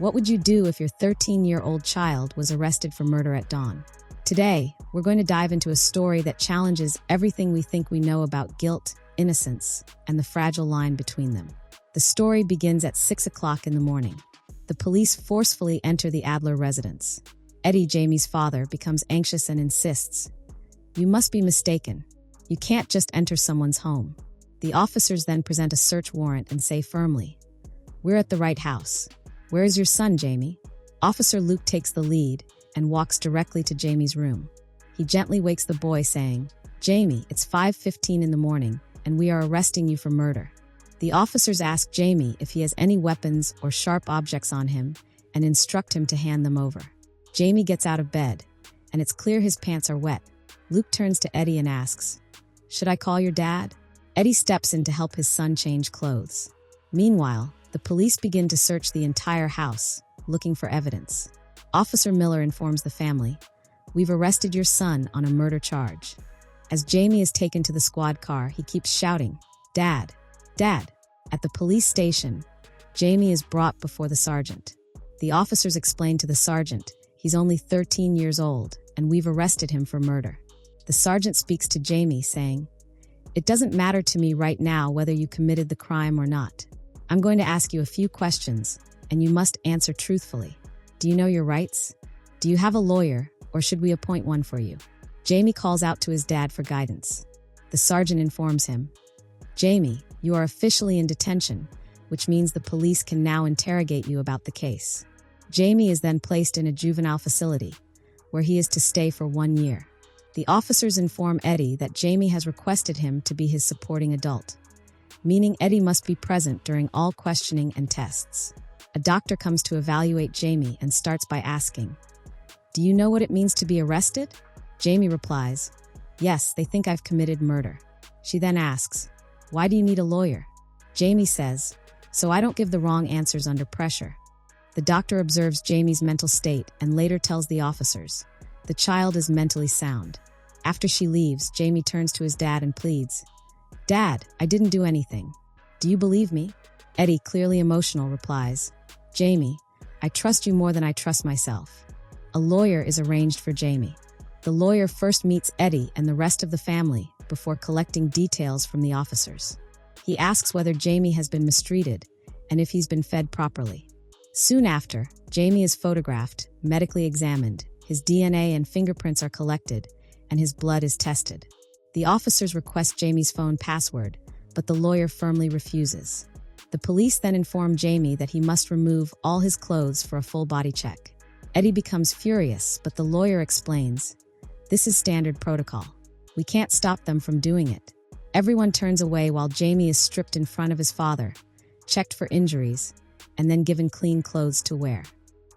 What would you do if your 13-year-old child was arrested for murder at dawn? Today, we're going to dive into a story that challenges everything we think we know about guilt, innocence, and the fragile line between them. The story begins at 6 o'clock in the morning. The police forcefully enter the Adler residence. Eddie, Jamie's father, becomes anxious and insists, "You must be mistaken. You can't just enter someone's home." The officers then present a search warrant and say firmly, "We're at the right house. Where is your son, Jamie?" Officer Luke takes the lead and walks directly to Jamie's room. He gently wakes the boy, saying, "Jamie, it's 5:15 in the morning, and we are arresting you for murder." The officers ask Jamie if he has any weapons or sharp objects on him and instruct him to hand them over. Jamie gets out of bed, and it's clear his pants are wet. Luke turns to Eddie and asks, "Should I call your dad?" Eddie steps in to help his son change clothes. Meanwhile, the police begin to search the entire house, looking for evidence. Officer Miller informs the family, "We've arrested your son on a murder charge." As Jamie is taken to the squad car, he keeps shouting, "Dad! Dad!" At the police station, Jamie is brought before the sergeant. The officers explain to the sergeant, "He's only 13 years old, and we've arrested him for murder." The sergeant speaks to Jamie, saying, "It doesn't matter to me right now whether you committed the crime or not. I'm going to ask you a few questions, and you must answer truthfully. Do you know your rights? Do you have a lawyer, or should we appoint one for you?" Jamie calls out to his dad for guidance. The sergeant informs him, "Jamie, you are officially in detention, which means the police can now interrogate you about the case." Jamie is then placed in a juvenile facility, where he is to stay for 1 year. The officers inform Eddie that Jamie has requested him to be his supporting adult, meaning Eddie must be present during all questioning and tests. A doctor comes to evaluate Jamie and starts by asking, "Do you know what it means to be arrested?" Jamie replies, "Yes, they think I've committed murder." She then asks, "Why do you need a lawyer?" Jamie says, "So I don't give the wrong answers under pressure." The doctor observes Jamie's mental state and later tells the officers, the child is mentally sound. After she leaves, Jamie turns to his dad and pleads, "Dad, I didn't do anything. Do you believe me?" Eddie, clearly emotional, replies, "Jamie, I trust you more than I trust myself." A lawyer is arranged for Jamie. The lawyer first meets Eddie and the rest of the family before collecting details from the officers. He asks whether Jamie has been mistreated and if he's been fed properly. Soon after, Jamie is photographed, medically examined, his DNA and fingerprints are collected, and his blood is tested. The officers request Jamie's phone password, but the lawyer firmly refuses. The police then inform Jamie that he must remove all his clothes for a full body check. Eddie becomes furious, but the lawyer explains, "This is standard protocol. We can't stop them from doing it." Everyone turns away while Jamie is stripped in front of his father, checked for injuries, and then given clean clothes to wear.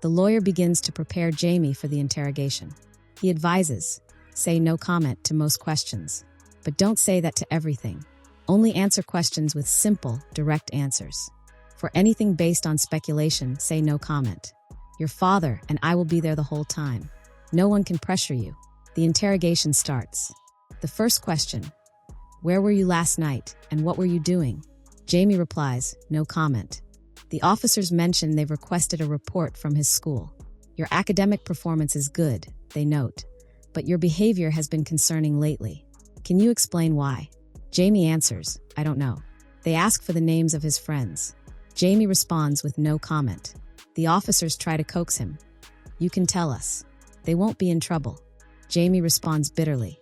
The lawyer begins to prepare Jamie for the interrogation. He advises, "Say no comment to most questions, but don't say that to everything. Only answer questions with simple, direct answers. For anything based on speculation, say no comment. Your father and I will be there the whole time. No one can pressure you." The interrogation starts. The first question, "Where were you last night, and what were you doing?" Jamie replies, "No comment." The officers mention they've requested a report from his school. "Your academic performance is good," they note, "but your behavior has been concerning lately. Can you explain why?" Jamie answers, "I don't know." They ask for the names of his friends. Jamie responds with no comment. The officers try to coax him. "You can tell us. They won't be in trouble." Jamie responds bitterly,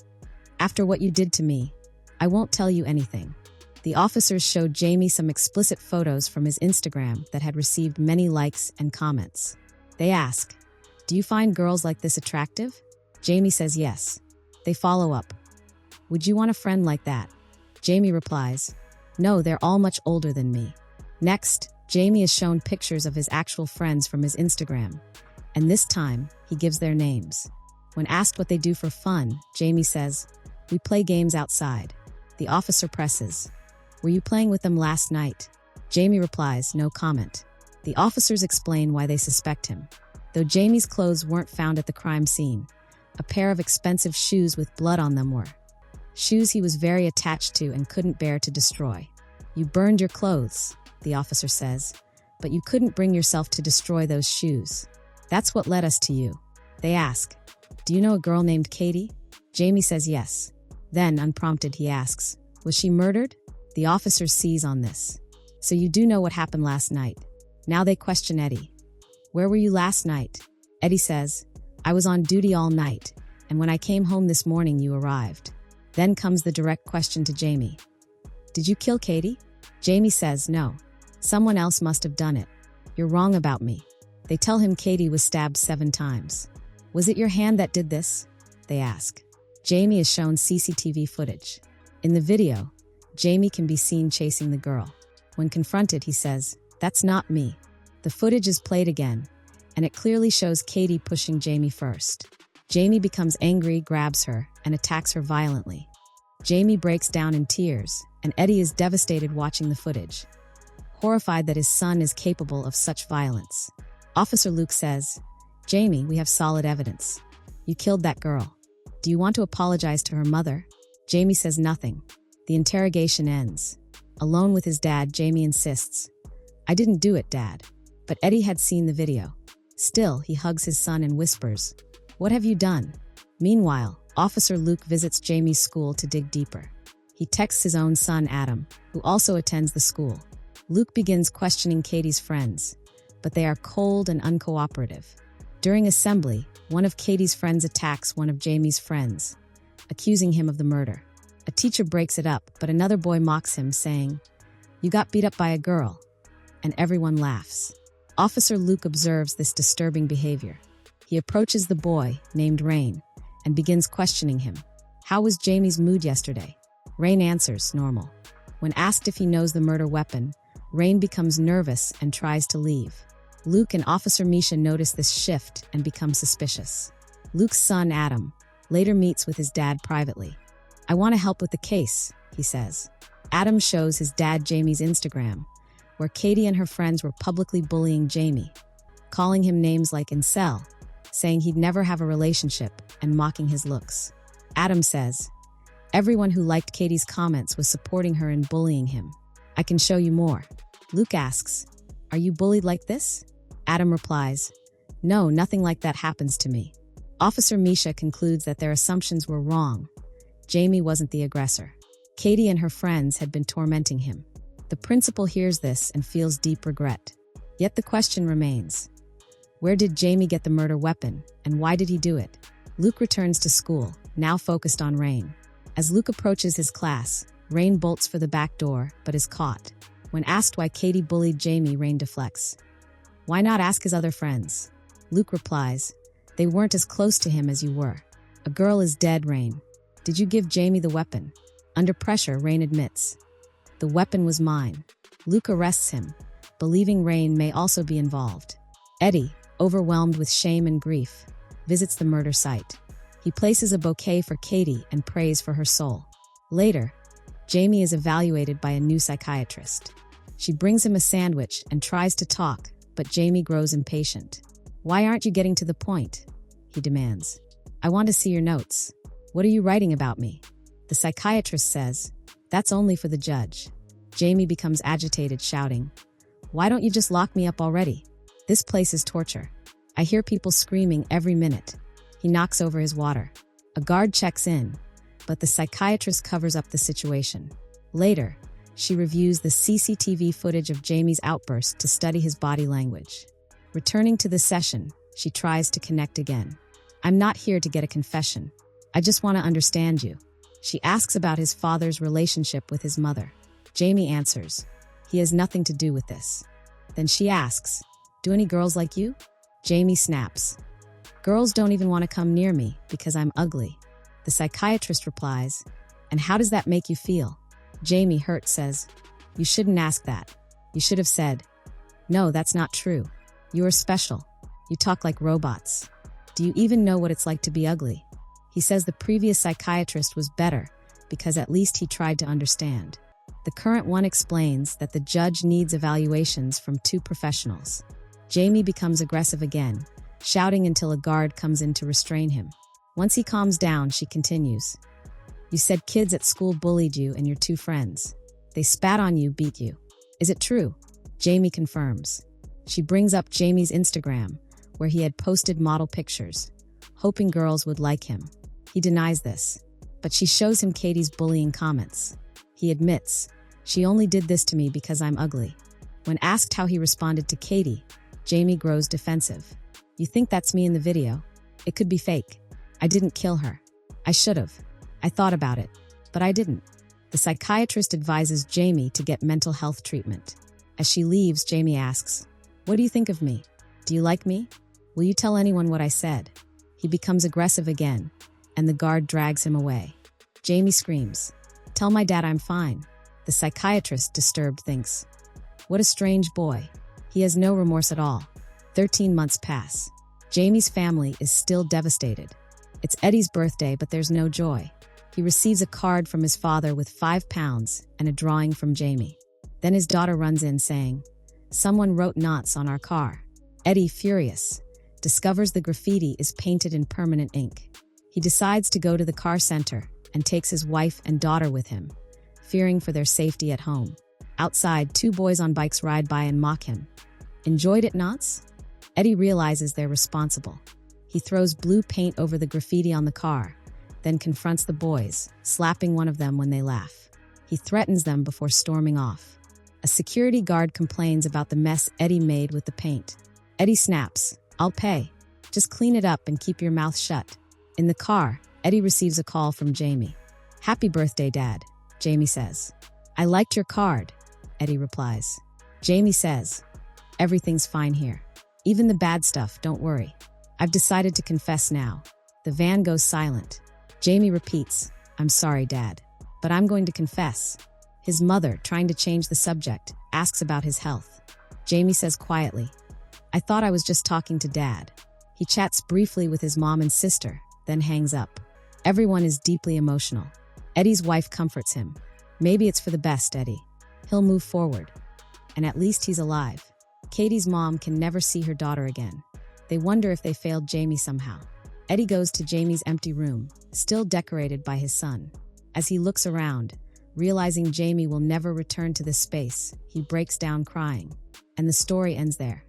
"After what you did to me, I won't tell you anything." The officers showed Jamie some explicit photos from his Instagram that had received many likes and comments. They ask, "Do you find girls like this attractive?" Jamie says yes. They follow up, "Would you want a friend like that?" Jamie replies, "No, they're all much older than me." Next, Jamie is shown pictures of his actual friends from his Instagram, and this time, he gives their names. When asked what they do for fun, Jamie says, "We play games outside." The officer presses, "Were you playing with them last night?" Jamie replies, "No comment." The officers explain why they suspect him. Though Jamie's clothes weren't found at the crime scene, a pair of expensive shoes with blood on them were. Shoes he was very attached to and couldn't bear to destroy. "You burned your clothes," the officer says, but you couldn't bring yourself to destroy those shoes. That's what led us to you. They ask, do you know a girl named Katie? Jamie says yes. Then, unprompted, he asks, was she murdered? The officer sees on this. So you do know what happened last night. Now they question Eddie. Where were you last night? Eddie says, I was on duty all night, and when I came home this morning you arrived. Then comes the direct question to Jamie. Did you kill Katie? Jamie says no. Someone else must have done it. You're wrong about me. They tell him Katie was stabbed 7 times. Was it your hand that did this? They ask. Jamie is shown CCTV footage. In the video, Jamie can be seen chasing the girl. When confronted, he says, that's not me. The footage is played again, and it clearly shows Katie pushing Jamie first. Jamie becomes angry, grabs her, and attacks her violently. Jamie breaks down in tears, and Eddie is devastated watching the footage, horrified that his son is capable of such violence. Officer Luke says, Jamie, we have solid evidence. You killed that girl. Do you want to apologize to her mother? Jamie says nothing. The interrogation ends. Alone with his dad, Jamie insists, I didn't do it, Dad. But Eddie had seen the video. Still, he hugs his son and whispers, what have you done? Meanwhile, Officer Luke visits Jamie's school to dig deeper. He texts his own son, Adam, who also attends the school. Luke begins questioning Katie's friends, but they are cold and uncooperative. During assembly, one of Katie's friends attacks one of Jamie's friends, accusing him of the murder. A teacher breaks it up, but another boy mocks him, saying, you got beat up by a girl, and everyone laughs. Officer Luke observes this disturbing behavior. He approaches the boy, named Rain, and begins questioning him. How was Jamie's mood yesterday? Rain answers, normal. When asked if he knows the murder weapon, Rain becomes nervous and tries to leave. Luke and Officer Misha notice this shift and become suspicious. Luke's son, Adam, later meets with his dad privately. I want to help with the case, he says. Adam shows his dad Jamie's Instagram, where Katie and her friends were publicly bullying Jamie, calling him names like incel, saying he'd never have a relationship, and mocking his looks. Adam says, everyone who liked Katie's comments was supporting her and bullying him. I can show you more. Luke asks, are you bullied like this? Adam replies, no, nothing like that happens to me. Officer Misha concludes that their assumptions were wrong. Jamie wasn't the aggressor. Katie and her friends had been tormenting him. The principal hears this and feels deep regret. Yet the question remains, where did Jamie get the murder weapon, and why did he do it? Luke returns to school, now focused on Rain. As Luke approaches his class, Rain bolts for the back door, but is caught. When asked why Katie bullied Jamie, Rain deflects. Why not ask his other friends? Luke replies, they weren't as close to him as you were. A girl is dead, Rain. Did you give Jamie the weapon? Under pressure, Rain admits, the weapon was mine. Luke arrests him, believing Rain may also be involved. Eddie, overwhelmed with shame and grief, visits the murder site. He places a bouquet for Katie and prays for her soul. Later, Jamie is evaluated by a new psychiatrist. She brings him a sandwich and tries to talk, but Jamie grows impatient. Why aren't you getting to the point? He demands. I want to see your notes. What are you writing about me? The psychiatrist says, that's only for the judge. Jamie becomes agitated, shouting, why don't you just lock me up already? This place is torture. I hear people screaming every minute. He knocks over his water. A guard checks in, but the psychiatrist covers up the situation. Later, she reviews the CCTV footage of Jamie's outburst to study his body language. Returning to the session, she tries to connect again. I'm not here to get a confession. I just want to understand you. She asks about his father's relationship with his mother. Jamie answers, he has nothing to do with this. Then she asks, do any girls like you? Jamie snaps, girls don't even want to come near me because I'm ugly. The psychiatrist replies, and how does that make you feel? Jamie, hurt, says, you shouldn't ask that. You should have said, no, that's not true. You are special. You talk like robots. Do you even know what it's like to be ugly? He says the previous psychiatrist was better because at least he tried to understand. The current one explains that the judge needs evaluations from 2 professionals. Jamie becomes aggressive again, shouting until a guard comes in to restrain him. Once he calms down, she continues, you said kids at school bullied you and your 2 friends. They spat on you, beat you. Is it true? Jamie confirms. She brings up Jamie's Instagram, where he had posted model pictures, hoping girls would like him. He denies this, but she shows him Katie's bullying comments. He admits, "She only did this to me because I'm ugly." When asked how he responded to Katie, Jamie grows defensive. "You think that's me in the video? It could be fake. I didn't kill her. I should've. I thought about it, but I didn't." The psychiatrist advises Jamie to get mental health treatment. As she leaves, Jamie asks, "What do you think of me? Do you like me? Will you tell anyone what I said?" He becomes aggressive again, and the guard drags him away. Jamie screams, "Tell my dad I'm fine." The psychiatrist, disturbed, thinks, "What a strange boy. He has no remorse at all." 13 months pass. Jamie's family is still devastated. It's Eddie's birthday, but there's no joy. He receives a card from his father with £5 and a drawing from Jamie. Then his daughter runs in saying, "Someone wrote knots on our car." Eddie, furious, discovers the graffiti is painted in permanent ink. He decides to go to the car center and takes his wife and daughter with him, fearing for their safety at home. Outside, 2 boys on bikes ride by and mock him. "Enjoyed it, knots?" Eddie realizes they're responsible. He throws blue paint over the graffiti on the car, then confronts the boys, slapping one of them when they laugh. He threatens them before storming off. A security guard complains about the mess Eddie made with the paint. Eddie snaps, "I'll pay. Just clean it up and keep your mouth shut." In the car, Eddie receives a call from Jamie. "Happy birthday, Dad," Jamie says. "I liked your card," Eddie replies. Jamie says, "Everything's fine here. Even the bad stuff, don't worry. I've decided to confess now." The van goes silent. Jamie repeats, "I'm sorry, Dad, but I'm going to confess." His mother, trying to change the subject, asks about his health. Jamie says quietly, "I thought I was just talking to Dad." He chats briefly with his mom and sister, then hangs up. Everyone is deeply emotional. Eddie's wife comforts him. "Maybe it's for the best, Eddie. He'll move forward. And at least he's alive." Katie's mom can never see her daughter again. They wonder if they failed Jamie somehow. Eddie goes to Jamie's empty room, still decorated by his son. As he looks around, realizing Jamie will never return to this space, he breaks down crying. And the story ends there.